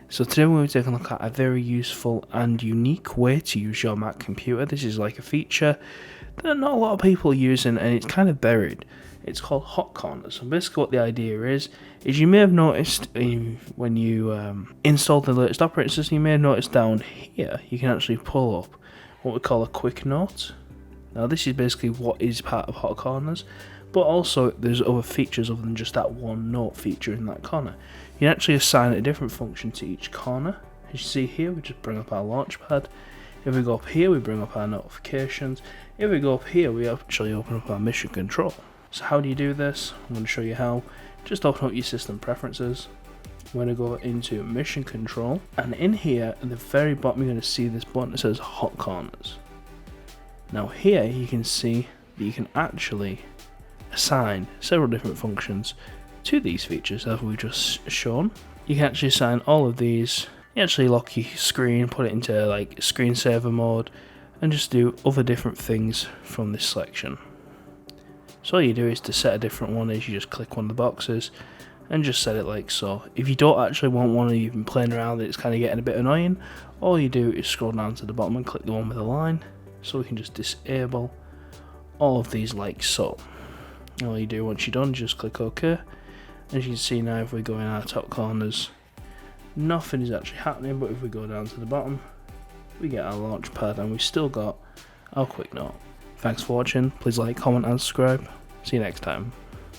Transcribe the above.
So today we're going to take a look at a very useful and unique way to use your Mac computer. This is like a feature that not a lot of people are using, and it's kind of buried. It's called hot corners. So basically what the idea is you may have noticed when you install the latest operating system, you may have noticed down here you can actually pull up what we call a quick note. Now this is basically what is part of hot corners, but also there's other features other than just that one note feature in that corner. You can actually assign a different function to each corner. As you see here, we just bring up our launchpad. If we go up here, we bring up our notifications. If we go up here, we actually open up our mission control. So how do you do this? I'm going to show you how. Just open up your system preferences. We're going to go into mission control, and in here at the very bottom you're going to see this button that says hot corners. Now here you can see that you can actually assign several different functions to these features as we've just shown. You can actually assign all of these. You actually lock your screen, put it into like screensaver mode, and just do other different things from this selection. So all you do is to set a different one is you just click one of the boxes and just set it like so. If you don't actually want one and you've been playing around it's kind of getting a bit annoying, all you do is scroll down to the bottom and click the one with the line, so we can just disable all of these like so. All you do once you're done, just click OK. As you can see now, if we go in our top corners, nothing is actually happening, but if we go down to the bottom, we get our launch pad and we've still got our quick note. Thanks for watching, please like, comment and subscribe. See you next time.